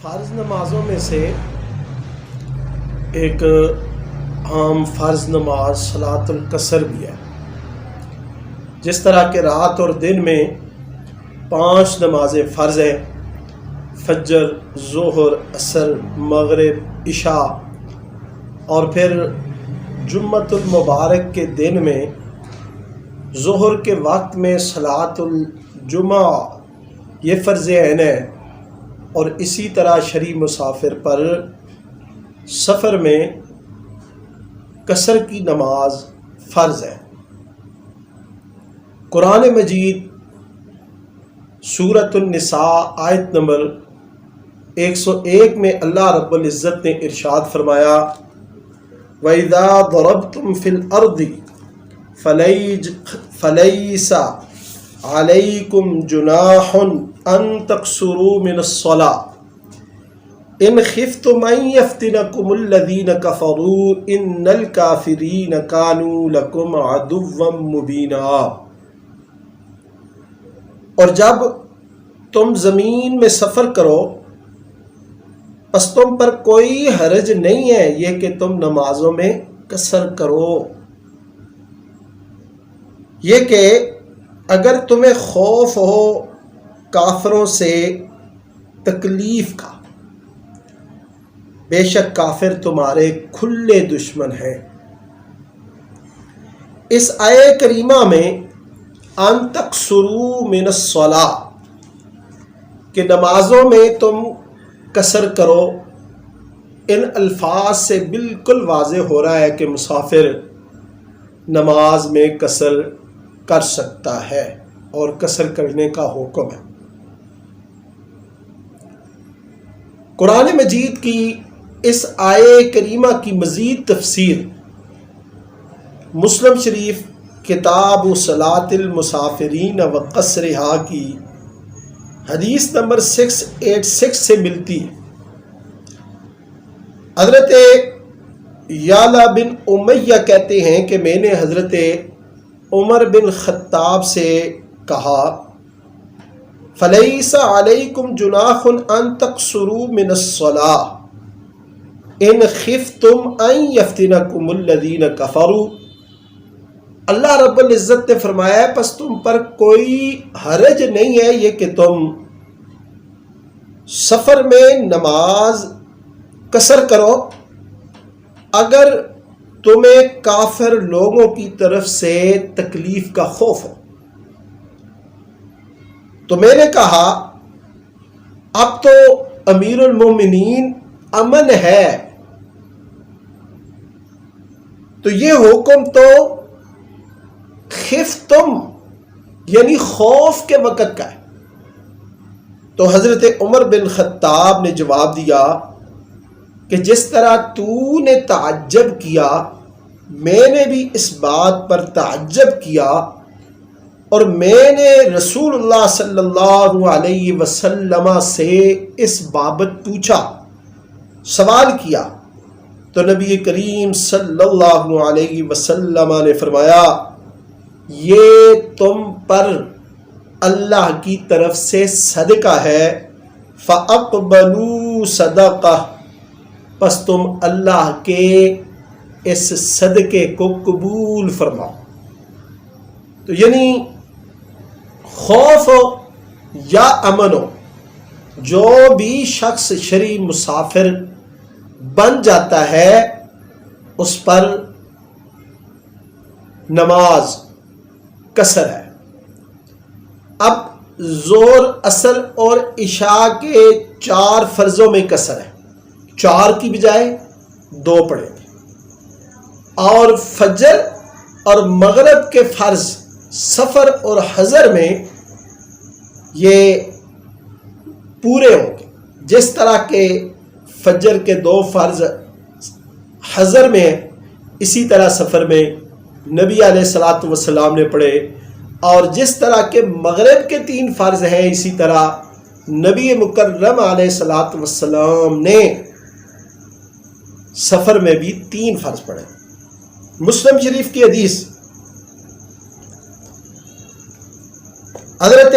فرض نمازوں میں سے ایک عام فرض نماز صلاۃ القصر بھی ہے. جس طرح کہ رات اور دن میں 5 نمازیں فرض ہیں: فجر، ظہر، عصر، مغرب، عشاء، اور پھر جمعۃ المبارک کے دن میں ظہر کے وقت میں صلاۃ الجمعہ یہ فرض عین ہے. اور اسی طرح شرعی مسافر پر سفر میں قصر کی نماز فرض ہے. قرآن مجید سورۃ النساء آیت نمبر 101 میں اللہ رب العزت نے ارشاد فرمایا: وَإِذَا ضَرَبْتُمْ فِي الْأَرْضِ فَلَيْسَ عَلَيْكُمْ جُنَاحٌ أَن تَقْصُرُوا مِنَ الصَّلَاةِ إِنْ خِفْتُمْ أَن يَفْتِنَكُمُ الَّذِينَ كَفَرُوا إِنَّ الْكَافِرِينَ كَانُوا لَكُمْ عَدُوًّا مُبِينًا. اور جب تم زمین میں سفر کرو پس تم پر کوئی حرج نہیں ہے یہ کہ تم نمازوں میں قصر کرو، یہ کہ اگر تمہیں خوف ہو کافروں سے تکلیف کا، بے شک کافر تمہارے کھلے دشمن ہیں. اس آیہ کریمہ میں ان تقصروا من الصلاۃ کہ نمازوں میں تم قصر کرو، ان الفاظ سے بالکل واضح ہو رہا ہے کہ مسافر نماز میں قصر کر سکتا ہے اور قصر کرنے کا حکم ہے. قرآن مجید کی اس آیہ کریمہ کی مزید تفسیر مسلم شریف کتاب صلاۃ المسافرین و قصرہا کی حدیث نمبر 686 سے ملتی ہے. حضرت یعلا بن امیہ کہتے ہیں کہ میں نے حضرت عمر بن خطاب سے کہا: فَلَيْسَ عَلَيْكُمْ جُنَاحٌ أَن تَقْصُرُوا مِنَ الصَّلَاةِ إِنْ خِفْتُمْ أَن يَفْتِنَكُمُ الَّذِينَ كَفَرُوا. اللہ رب العزت نے فرمایا پس تم پر کوئی حرج نہیں ہے یہ کہ تم سفر میں نماز قصر کرو اگر تمہیں کافر لوگوں کی طرف سے تکلیف کا خوف ہو. تو میں نے کہا اب تو امیر المومنین امن ہے، تو یہ حکم تو خفتم یعنی خوف کے وقت کا ہے. تو حضرت عمر بن خطاب نے جواب دیا کہ جس طرح تو نے تعجب کیا میں نے بھی اس بات پر تعجب کیا، اور میں نے رسول اللہ صلی اللہ علیہ وسلم سے اس بابت پوچھا، سوال کیا، تو نبی کریم صلی اللہ علیہ وسلم نے فرمایا یہ تم پر اللہ کی طرف سے صدقہ ہے، فَأَقْبَلُوا صَدَقَةَ پس تم اللہ کے اس صدقے کو قبول فرماؤ. تو یعنی خوف ہو یا امن ہو، جو بھی شخص شرعی مسافر بن جاتا ہے اس پر نماز قصر ہے. اب ظہر، عصر اور عشاء کے 4 فرضوں میں قصر ہے، 4 کی بجائے 2 پڑھیں گے. اور فجر اور مغرب کے فرض سفر اور حضر میں یہ پورے ہوں گے. جس طرح کہ فجر کے 2 فرض حضر میں اسی طرح سفر میں نبی علیہ الصلاۃ والسلام نے پڑھے، اور جس طرح کے مغرب کے 3 فرض ہیں اسی طرح نبی مکرم علیہ الصلاۃ والسلام نے سفر میں بھی 3 فرض پڑھے. مسلم شریف کی حدیث حضرت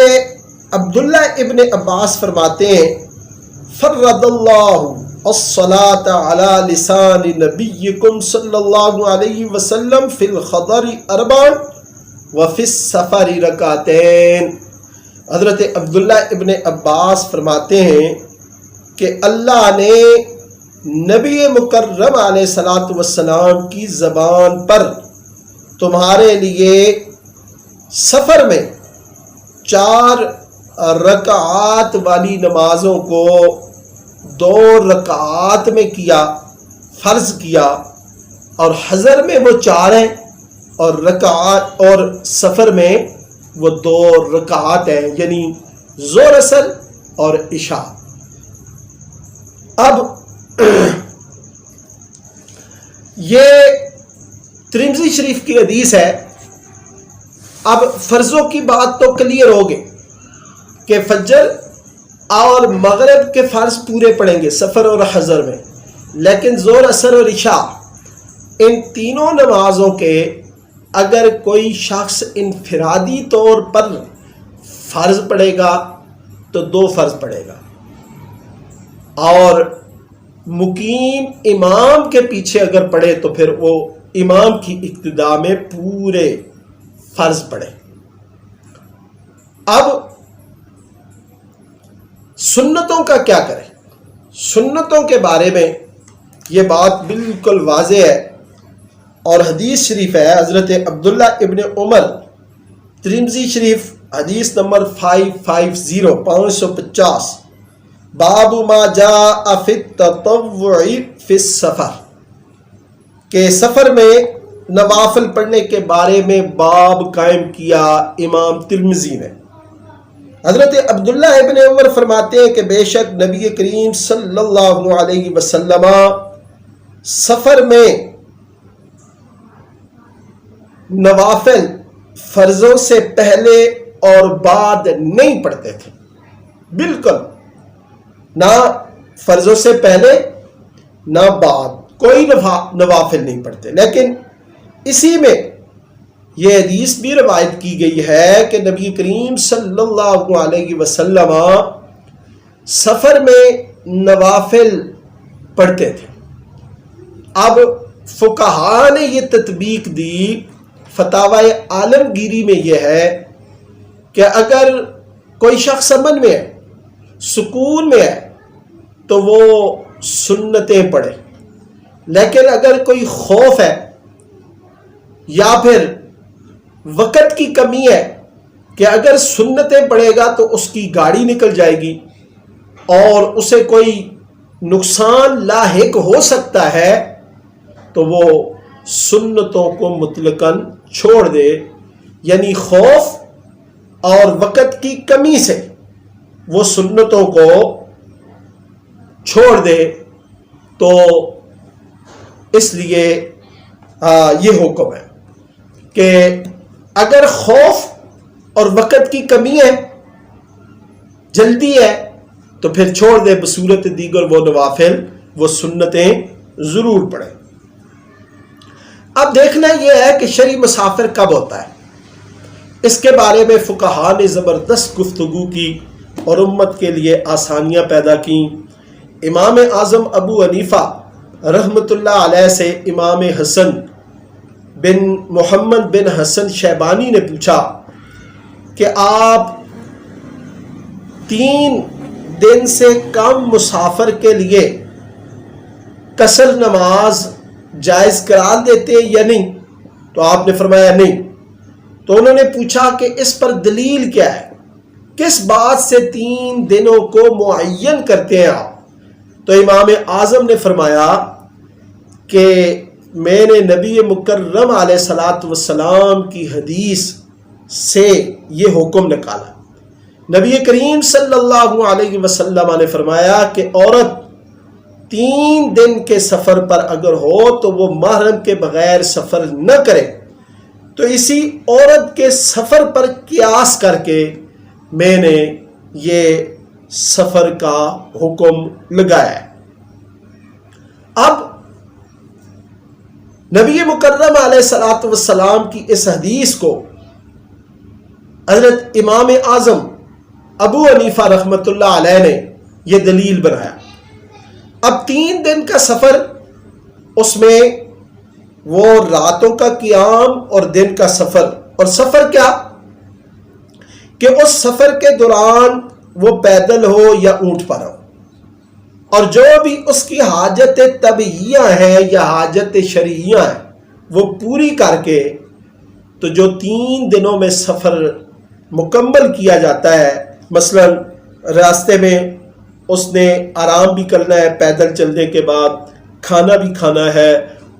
عبداللہ ابن عباس فرماتے ہیں فرد اللہ الصلاۃ علی لسان نبیکم صلی اللہ علیہ وسلم فی الخضر اربعا وفی السفر رکعتین۔ حضرت عبداللہ ابن عباس فرماتے ہیں کہ اللہ نے نبی مکرم علیہ الصلاۃ والسلام کی زبان پر تمہارے لیے سفر میں 4 رکعات والی نمازوں کو 2 رکعات میں کیا، فرض کیا، اور حضر میں وہ 4 ہیں اور رکعات اور سفر میں وہ 2 رکعات ہیں، یعنی ظہر اثر اور عشاء۔ اب یہ ترمذی شریف کی حدیث ہے۔ اب فرضوں کی بات تو کلیئر ہوگی کہ فجر اور مغرب کے فرض پورے پڑیں گے سفر اور حضر میں، لیکن ظہر اثر اور عشاء ان تینوں نمازوں کے اگر کوئی شخص انفرادی طور پر فرض پڑے گا تو 2 فرض پڑے گا، اور مقیم امام کے پیچھے اگر پڑھے تو پھر وہ امام کی اقتداء میں پورے فرض پڑھے۔ اب سنتوں کا کیا کریں؟ سنتوں کے بارے میں یہ بات بالکل واضح ہے اور حدیث شریف ہے حضرت عبداللہ ابن عمر، ترمذی شریف حدیث نمبر 550 باب ما جاء فی التطوع فی السفر، کہ سفر میں نوافل پڑھنے کے بارے میں باب قائم کیا امام ترمذی نے۔ حضرت عبداللہ ابن عمر فرماتے ہیں کہ بے شک نبی کریم صلی اللہ علیہ وسلم سفر میں نوافل فرضوں سے پہلے اور بعد نہیں پڑھتے تھے، بالکل نہ فرضوں سے پہلے نہ بعد کوئی نوافل نہیں پڑھتے۔ لیکن اسی میں یہ حدیث بھی روایت کی گئی ہے کہ نبی کریم صلی اللہ علیہ وسلم سفر میں نوافل پڑھتے تھے۔ اب فقہاء نے یہ تطبیق دی، فتاوی عالمگیری میں یہ ہے کہ اگر کوئی شخص امن میں ہے، سکون میں ہے، تو وہ سنتیں پڑھے، لیکن اگر کوئی خوف ہے یا پھر وقت کی کمی ہے کہ اگر سنتیں پڑھے گا تو اس کی گاڑی نکل جائے گی اور اسے کوئی نقصان لاحق ہو سکتا ہے، تو وہ سنتوں کو مطلقاً چھوڑ دے، یعنی خوف اور وقت کی کمی سے وہ سنتوں کو چھوڑ دے۔ تو اس لیے یہ حکم ہے کہ اگر خوف اور وقت کی کمی ہے، جلدی ہے، تو پھر چھوڑ دے، بصورت دیگر وہ نوافل، وہ سنتیں ضرور پڑھیں۔ اب دیکھنا یہ ہے کہ شرعی مسافر کب ہوتا ہے، اس کے بارے میں فقہاء نے زبردست گفتگو کی اور امت کے لیے آسانیاں پیدا کی۔ امام اعظم ابو حنیفہ رحمۃ اللہ علیہ سے امام حسن بن محمد بن حسن شیبانی نے پوچھا کہ آپ 3 دن سے کم مسافر کے لیے قصر نماز جائز قرار دیتے ہیں یا نہیں؟ تو آپ نے فرمایا نہیں۔ تو انہوں نے پوچھا کہ اس پر دلیل کیا ہے، کس بات سے 3 دنوں کو معین کرتے ہیں آپ؟ تو امام اعظم نے فرمایا کہ میں نے نبی مکرم علیہ الصلاۃ والسلام کی حدیث سے یہ حکم نکالا۔ نبی کریم صلی اللہ علیہ وسلم نے فرمایا کہ عورت 3 دن کے سفر پر اگر ہو تو وہ محرم کے بغیر سفر نہ کرے۔ تو اسی عورت کے سفر پر قیاس کر کے میں نے یہ سفر کا حکم لگایا ہے۔ اب نبی مکرم علیہ الصلاۃ والسلام کی اس حدیث کو حضرت امام اعظم ابو حنیفہ رحمۃ اللہ علیہ نے یہ دلیل بنایا۔ اب 3 دن کا سفر، اس میں وہ راتوں کا قیام اور دن کا سفر، اور سفر کیا کہ اس سفر کے دوران وہ پیدل ہو یا اونٹ پر ہو، اور جو بھی اس کی حاجت طبعیہ ہیں یا حاجت شرعیہ ہیں وہ پوری کر کے، تو جو 3 دنوں میں سفر مکمل کیا جاتا ہے، مثلا راستے میں اس نے آرام بھی کرنا ہے، پیدل چلنے کے بعد کھانا بھی کھانا ہے،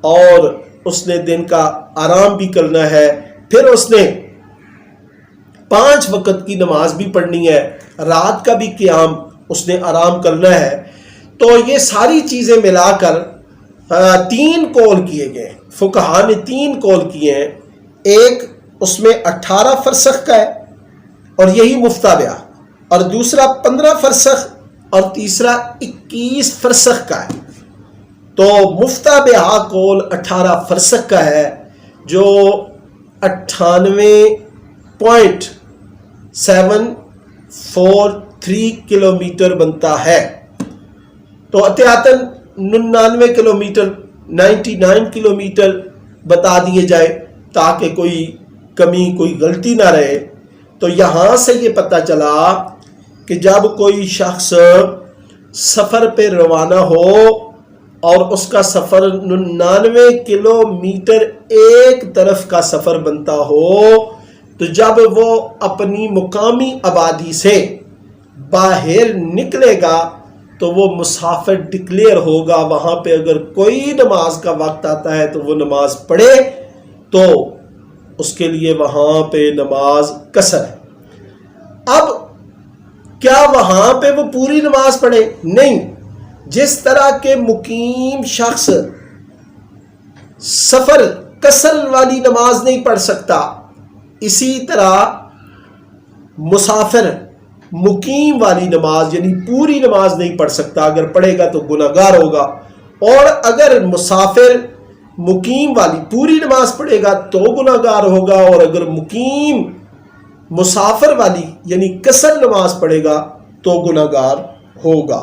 اور اس نے دن کا آرام بھی کرنا ہے، پھر اس نے 5 وقت کی نماز بھی پڑھنی ہے، رات کا بھی قیام اس نے آرام کرنا ہے، تو یہ ساری چیزیں ملا کر 3 قول کیے گئے۔ فقہا نے 3 قول کیے ہیں، ایک اس میں 18 فرسخ کا ہے اور یہی مفتابع، اور دوسرا 15 فرسخ اور تیسرا 21 فرسخ کا ہے۔ تو مفتابع قول 18 فرسخ کا ہے، جو 98.743 کلومیٹر بنتا ہے۔ تو احتیاطاً 99 کلومیٹر 99 کلومیٹر بتا دیے جائے تاکہ کوئی کمی کوئی غلطی نہ رہے۔ تو یہاں سے یہ پتہ چلا کہ جب کوئی شخص سفر پہ روانہ ہو اور اس کا سفر 99 کلومیٹر ایک طرف کا سفر بنتا ہو، تو جب وہ اپنی مقامی آبادی سے باہر نکلے گا تو وہ مسافر ڈکلیئر ہوگا۔ وہاں پہ اگر کوئی نماز کا وقت آتا ہے تو وہ نماز پڑھے، تو اس کے لیے وہاں پہ نماز قصر ہے۔ اب کیا وہاں پہ وہ پوری نماز پڑھے؟ نہیں۔ جس طرح کے مقیم شخص سفر قصر والی نماز نہیں پڑھ سکتا، اسی طرح مسافر مقیم والی نماز یعنی پوری نماز نہیں پڑھ سکتا، اگر پڑھے گا تو گناہگار ہوگا، اور اگر مسافر مقیم والی پوری نماز پڑھے گا تو گناہگار ہوگا، اور اگر مقیم مسافر والی یعنی قصر نماز پڑھے گا تو گناہگار ہوگا۔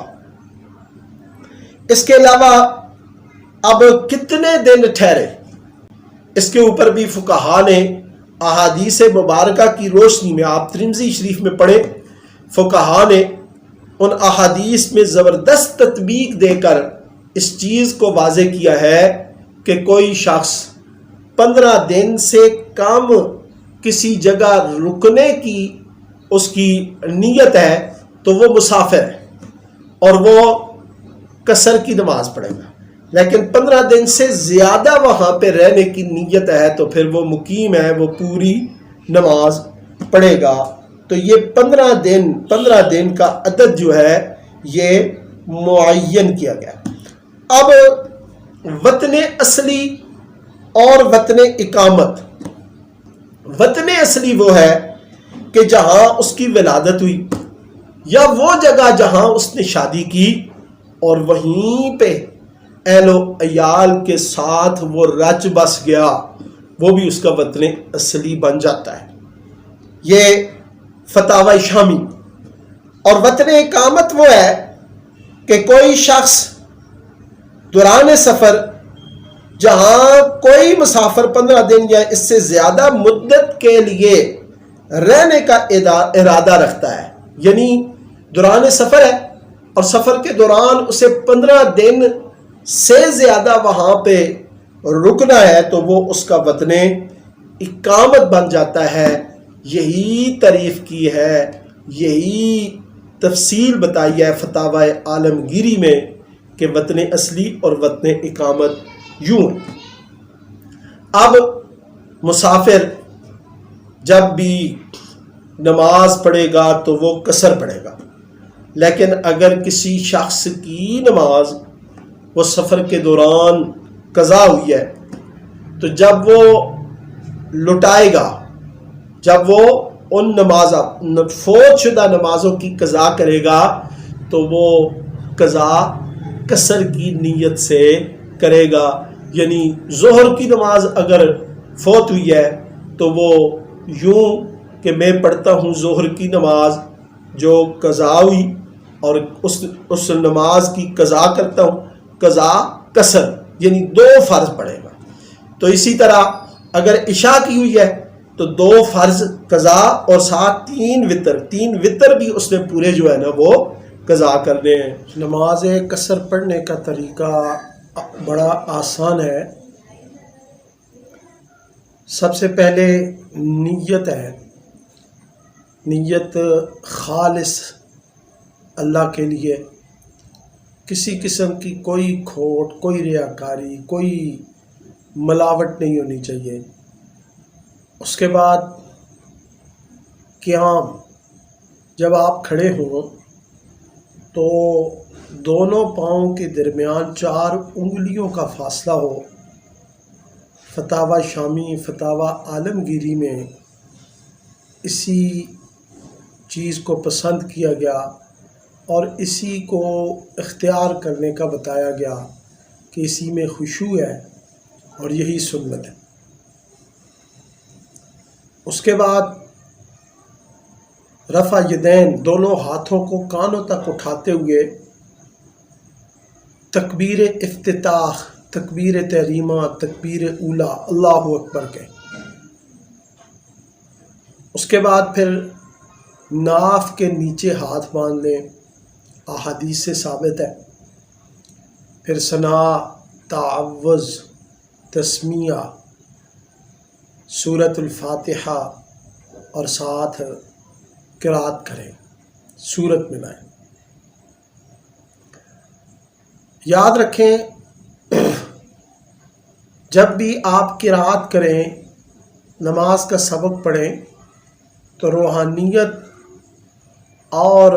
اس کے علاوہ اب کتنے دن ٹھہرے، اس کے اوپر بھی فقہا نے احادیث مبارکہ کی روشنی میں، آپ ترمذی شریف میں پڑھیں، فقہا نے ان احادیث میں زبردست تطبیق دے کر اس چیز کو واضح کیا ہے کہ کوئی شخص 15 دن سے کم کسی جگہ رکنے کی اس کی نیت ہے تو وہ مسافر ہے اور وہ قصر کی نماز پڑھے گا، لیکن 15 دن سے زیادہ وہاں پہ رہنے کی نیت ہے تو پھر وہ مقیم ہے، وہ پوری نماز پڑھے گا۔ تو یہ 15 دن کا عدد جو ہے یہ معین کیا گیا۔ اب وطن اصلی اور وطن اقامت۔ وطن اصلی وہ ہے کہ جہاں اس کی ولادت ہوئی، یا وہ جگہ جہاں اس نے شادی کی اور وہیں پہ اہل و عیال کے ساتھ وہ رچ بس گیا، وہ بھی اس کا وطن اصلی بن جاتا ہے۔ یہ فتاوی شامی۔ اور وطن اقامت وہ ہے کہ کوئی شخص دوران سفر جہاں کوئی مسافر 15 دن یا اس سے زیادہ مدت کے لیے رہنے کا ارادہ رکھتا ہے، یعنی دوران سفر ہے اور سفر کے دوران اسے 15 دن سے زیادہ وہاں پہ رکنا ہے تو وہ اس کا وطن اقامت بن جاتا ہے۔ یہی تعریف کی ہے، یہی تفصیل بتائی ہے فتاوی عالمگیری میں کہ وطن اصلی اور وطن اقامت یوں۔ اب مسافر جب بھی نماز پڑھے گا تو وہ قصر پڑھے گا، لیکن اگر کسی شخص کی نماز وہ سفر کے دوران قضا ہوئی ہے تو جب وہ لٹائے گا، جب وہ ان فوت شدہ نمازوں کی قضا کرے گا تو وہ قضا قصر کی نیت سے کرے گا، یعنی ظہر کی نماز اگر فوت ہوئی ہے تو وہ یوں کہ میں پڑھتا ہوں ظہر کی نماز جو قضا ہوئی اور اس نماز کی قضا کرتا ہوں، قضا قصر یعنی 2 فرض پڑے گا۔ تو اسی طرح اگر عشاء کی ہوئی ہے تو 2 فرض قضا اور ساتھ 3 وطر بھی اس نے پورے جو ہے نا وہ قضا کرنے ہیں۔ نماز قصر پڑھنے کا طریقہ بڑا آسان ہے۔ سب سے پہلے نیت ہے، نیت خالص اللہ کے لیے، کسی قسم کی کوئی کھوٹ، کوئی ریاکاری، کوئی ملاوٹ نہیں ہونی چاہیے۔ اس کے بعد قیام، جب آپ کھڑے ہوں تو دونوں پاؤں کے درمیان 4 انگلیوں کا فاصلہ ہو۔ فتاوی شامی، فتاوی عالمگیری میں اسی چیز کو پسند کیا گیا اور اسی کو اختیار کرنے کا بتایا گیا کہ اسی میں خشوع ہے اور یہی سنت ہے۔ اس کے بعد رفع یدین، دونوں ہاتھوں کو کانوں تک اٹھاتے ہوئے تکبیر افتتاح، تکبیر تحریمہ، تکبیر اولا، اللہ اکبر کے۔ اس کے بعد پھر ناف کے نیچے ہاتھ باندھ لیں، احادیث سے ثابت ہے۔ پھر ثنا، تعوذ، تسمیہ، سورۃ الفاتحہ اور ساتھ قرات کریں، سورت ملائیں۔ یاد رکھیں جب بھی آپ قرات کریں، نماز کا سبق پڑھیں تو روحانیت اور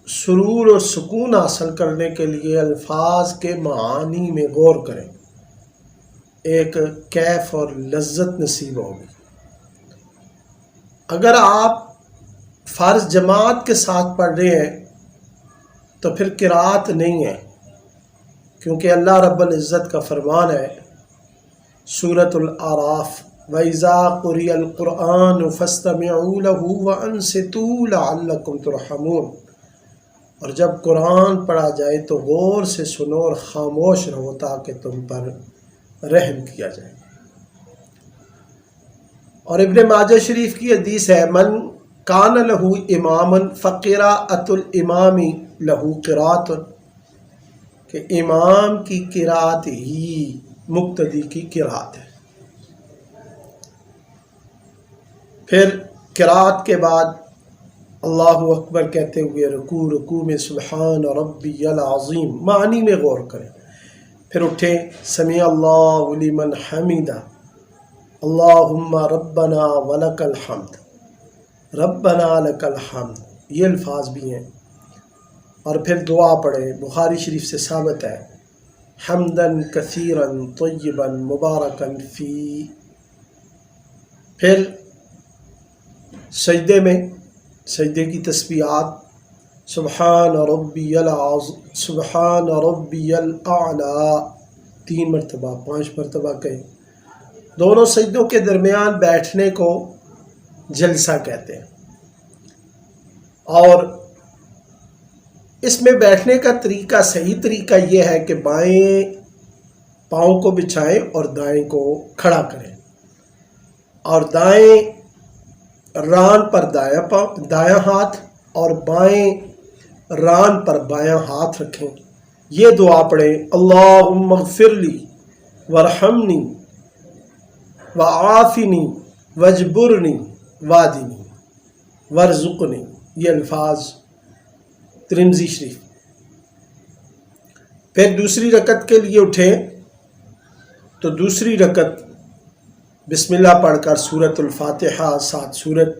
سرور اور سکون حاصل کرنے کے لیے الفاظ کے معانی میں غور کریں، ایک کیف اور لذت نصیب ہوگی۔ اگر آپ فرض جماعت کے ساتھ پڑھ رہے ہیں تو پھر قرات نہیں ہے، کیونکہ اللہ رب العزت کا فرمان ہے سورۃ الاعراف، وَإِذَا قُرِئَ الْقُرْآنُ فَاسْتَمِعُوا لَهُ وَأَنصِتُوا لَعَلَّكُمْ تُرْحَمُونَ، اور جب قرآن پڑھا جائے تو غور سے سنو اور خاموش رہو تاکہ تم پر رحم کیا جائے۔ اور ابن ماجہ شریف کی حدیث ہے، من کان لہو اماما فقراءۃ الامام لہو قراءۃ، کہ امام کی قرات ہی مقتدی کی قرات ہے۔ پھر قرات کے بعد اللہ اکبر کہتے ہوئے رکوع میں سبحان ربی العظیم معنی میں غور کریں۔ پھر اٹھیں، سمع اللہ لمن حمیدہ، اللہم ربنا ولک الحمد، ربنا لک الحمد، یہ الفاظ بھی ہیں۔ اور پھر دعا پڑھیں، بخاری شریف سے ثابت ہے، حمدن کثیرن طیبن مبارکن فی۔ پھر سجدے میں، سجدے کی تسبیحات، سبحان ربی العظیم، سبحان ربی الاعلی 3 مرتبہ، 5 مرتبہ کہیں۔ دونوں سجدوں کے درمیان بیٹھنے کو جلسہ کہتے ہیں، اور اس میں بیٹھنے کا طریقہ، صحیح طریقہ یہ ہے کہ بائیں پاؤں کو بچھائیں اور دائیں کو کھڑا کریں، اور دائیں ران پر دایاں ہاتھ اور بائیں ران پر بایاں ہاتھ رکھیں۔ یہ دعا پڑھیں، اللہم اغفر لی وارحمنی وعافنی واجبرنی وادنی وارزقنی، یہ الفاظ ترمذی شریف۔ پھر دوسری رکعت کے لیے اٹھیں تو دوسری رکعت بسم اللہ پڑھ کر سورۃ الفاتحہ، ساتھ سورت،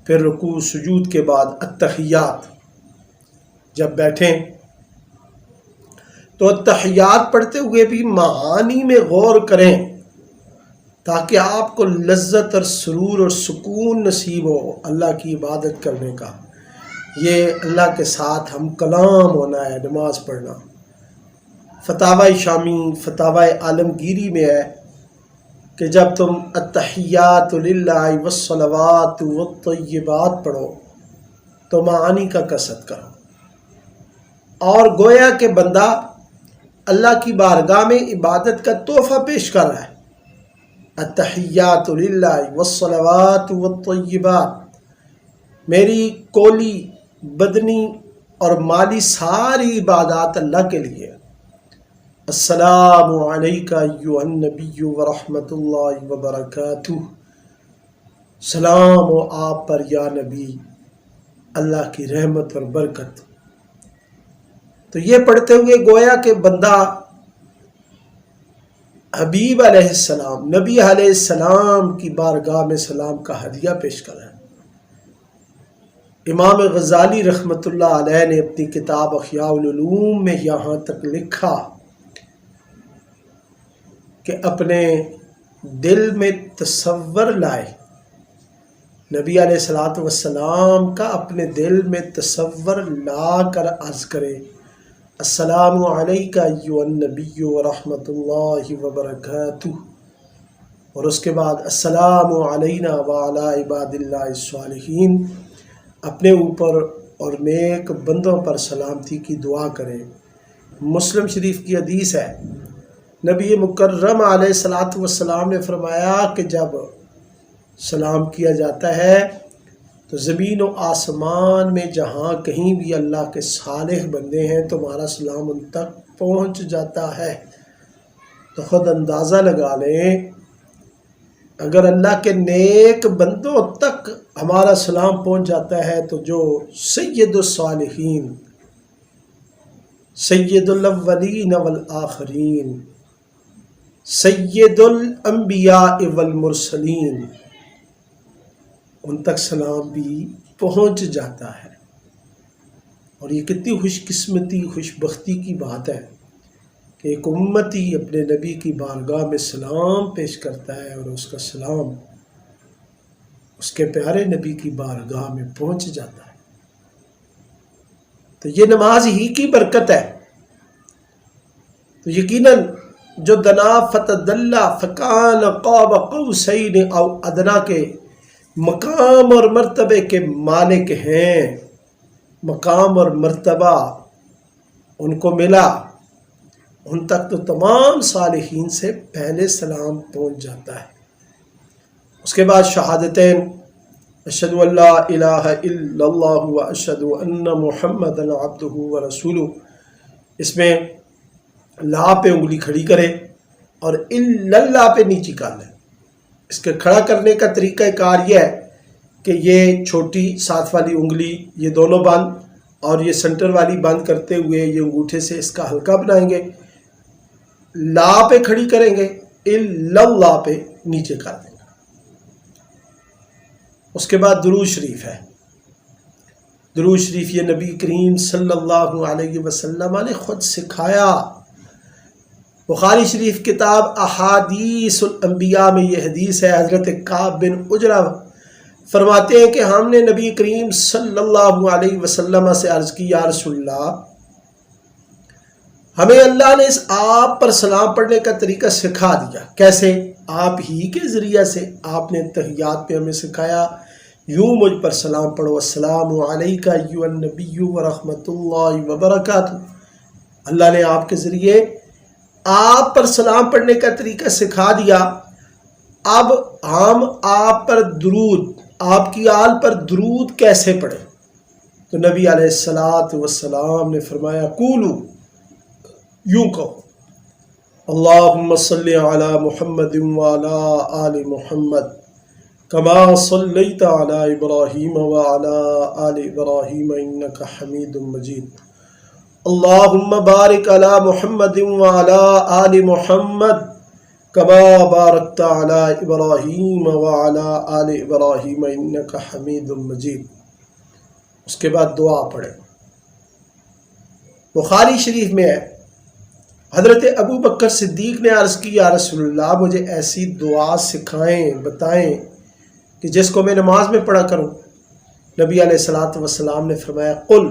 پھر رکوع سجود کے بعد التحیات۔ جب بیٹھیں تو التحیات پڑھتے ہوئے بھی معانی میں غور کریں تاکہ آپ کو لذت اور سرور اور سکون نصیب ہو اللہ کی عبادت کرنے کا۔ یہ اللہ کے ساتھ ہم کلام ہونا ہے نماز پڑھنا۔ فتاوی شامی، فتاوی عالمگیری میں ہے کہ جب تم التحیات للہ والصلوات والطیبات پڑھو تو معانی کا قصد کرو۔ اور گویا کہ بندہ اللہ کی بارگاہ میں عبادت کا تحفہ پیش کر رہا ہے. التحیات للہ والصلوات والطیبات، میری قولی، بدنی اور مالی ساری عبادات اللہ کے لیے. السلام علیک ایھا النبی ورحمۃ اللہ وبرکاتہ، سلام ہو آپ پر یا نبی، اللہ کی رحمت اور برکت. تو یہ پڑھتے ہوئے گویا کہ بندہ حبیب علیہ السلام، نبی علیہ السلام کی بارگاہ میں سلام کا ہدیہ پیش کر رہا ہے. امام غزالی رحمۃ اللہ علیہ نے اپنی کتاب احیاء العلوم میں یہاں تک لکھا کہ اپنے دل میں تصور لائے، نبی علیہ الصلاۃ والسلام کا اپنے دل میں تصور لا کر عرض کرے السلام علیک ایھا النبی ورحمۃ اللہ وبرکاتہ، اور اس کے بعد السلام علینا وعلی عباد اللہ الصالحین، اپنے اوپر اور نیک بندوں پر سلامتی کی دعا کرے. مسلم شریف کی حدیث ہے، نبی مکرم علیہ الصلاۃ والسلام نے فرمایا کہ جب سلام کیا جاتا ہے تو زمین و آسمان میں جہاں کہیں بھی اللہ کے صالح بندے ہیں تمہارا سلام ان تک پہنچ جاتا ہے. تو خود اندازہ لگا لیں، اگر اللہ کے نیک بندوں تک ہمارا سلام پہنچ جاتا ہے تو جو سید الصالحین، سید الاولین والآخرین، سید الانبیاء والمرسلین، ان تک سلام بھی پہنچ جاتا ہے. اور یہ کتنی خوش قسمتی، خوش بختی کی بات ہے کہ ایک امتی اپنے نبی کی بارگاہ میں سلام پیش کرتا ہے اور اس کا سلام اس کے پیارے نبی کی بارگاہ میں پہنچ جاتا ہے. تو یہ نماز ہی کی برکت ہے. تو یقیناً جو دنا فتدلی فکان قاب قوسین او ادنا کے مقام اور مرتبے کے مالک ہیں، مقام اور مرتبہ ان کو ملا، ان تک تو تمام صالحین سے پہلے سلام پہنچ جاتا ہے. اس کے بعد شہادتین، اشہد ان لا الہ الا اللہ و اشہد ان محمد عبدہ و رسولہ، اس میں لا پہ انگلی کھڑی کرے اور الا اللہ پہ نیچی کر لے. اس کے کھڑا کرنے کا طریقہ کار یہ ہے کہ یہ چھوٹی ساتھ والی انگلی یہ دونوں بند اور یہ سنٹر والی بند کرتے ہوئے یہ انگوٹھے سے اس کا حلقہ بنائیں گے، لا پہ کھڑی کریں گے، الا اللہ پہ نیچے کر دیں گے. اس کے بعد درود شریف ہے. درود شریف یہ نبی کریم صلی اللہ علیہ وسلم نے خود سکھایا. بخاری شریف کتاب احادیث الانبیاء میں یہ حدیث ہے، حضرت کعب بن عجرہ فرماتے ہیں کہ ہم نے نبی کریم صلی اللہ علیہ وسلم سے عرض کی یا رسول اللہ، ہمیں اللہ نے اس آپ پر سلام پڑھنے کا طریقہ سکھا دیا. کیسے؟ آپ ہی کے ذریعہ سے. آپ نے تحیات پہ ہمیں سکھایا یوں مجھ پر سلام پڑھو، السلام علیک ایھا النبی ورحمۃ اللہ وبرکاتہ. اللہ نے آپ کے ذریعے آپ پر سلام پڑھنے کا طریقہ سکھا دیا. اب ہم آپ پر درود، آپ کی آل پر درود کیسے پڑھیں؟ تو نبی علیہ الصلاۃ والسلام نے فرمایا قولو، یوں کہو، اللہم صلی علی محمد وعلی آل محمد کما صلیت علی ابراہیم وعلی آل ابراہیم انک حمید مجید، اللہم بارک علی محمد وعلی آل محمد کما بارکت علی ابراہیم وعلی آل ابراہیم انک حمید مجید. اس کے بعد دعا پڑھیں. بخاری شریف میں ہے، حضرت ابو بکر صدیق نے عرض کی یا رسول اللہ مجھے ایسی دعا سکھائیں، بتائیں کہ جس کو میں نماز میں پڑھا کروں. نبی علیہ الصلاۃ والسلام نے فرمایا قل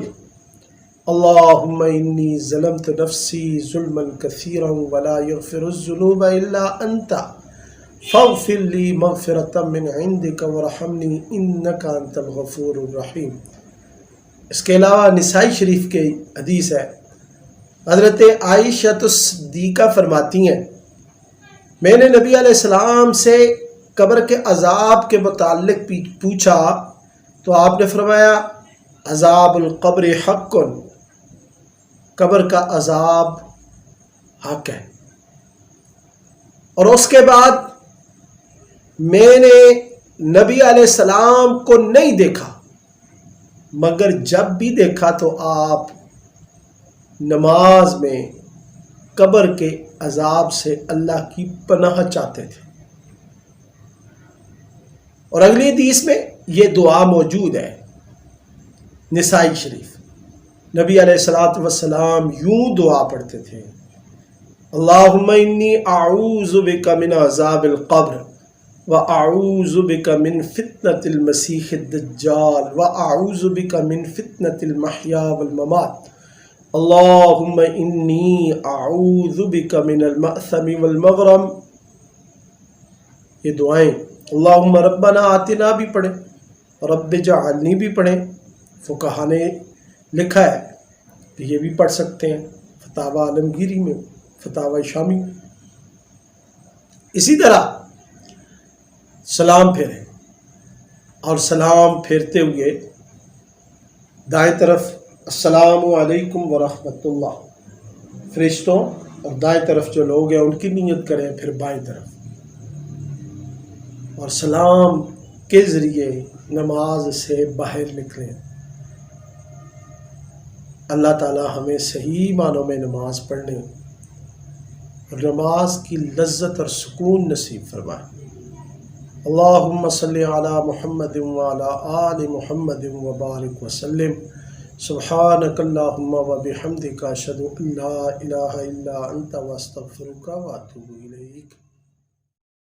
اللہم انی ظلمت نفسی ظلما کثیرا ولا یغفر الذنوب الا انت فاغفر لی مغفرۃ من عندک ورحمنی انک انت الغفور الرحیم. اس کے علاوہ نسائی شریف کی حدیث ہے، حضرت عائشہ صدیقہ فرماتی ہیں میں نے نبی علیہ السلام سے قبر کے عذاب کے متعلق پوچھا تو آپ نے فرمایا عذاب القبر حق، قبر کا عذاب حق ہے۔ اور اس کے بعد میں نے نبی علیہ السلام کو نہیں دیکھا، مگر جب بھی دیکھا تو آپ نماز میں قبر کے عذاب سے اللہ کی پناہ چاہتے تھے۔ اور اگلی حدیث میں یہ دعا موجود ہے نسائی شریف، نبی علیہ الصلوۃ والسلام یوں دعا پڑھتے تھے، اللہم انی اعوذ بک من عذاب القبر واعوذ بک من فتنة المسیح الدجال واعوذ بک من فتنة المحیا والممات، اللہم انی اعوذ بک من المأثم والمغرم۔ یہ دعائیں اللہم ربنا آتنا بھی پڑھیں، رب جعلنی بھی پڑھیں، فقہا نے لکھا ہے کہ یہ بھی پڑھ سکتے ہیں فتاوی عالمگیری میں، فتاوی شامی میں۔ اسی طرح سلام پھیریں، اور سلام پھیرتے ہوئے دائیں طرف السلام علیکم ورحمۃ اللہ، فرشتوں اور دائیں طرف جو لوگ ہیں ان کی نیت کریں، پھر بائیں طرف، اور سلام کے ذریعے نماز سے باہر نکلیں۔ اللہ تعالی ہمیں صحیح معنوں میں نماز پڑھنے اور نماز کی لذت اور سکون نصیب فرمائے۔ اللہم صلی علی محمد وعلی آل محمد وبارک وسلم، سبحانک اللہم وبحمدک، اشہد ان لا الہ الا انت واستغفرک واتوب الیک۔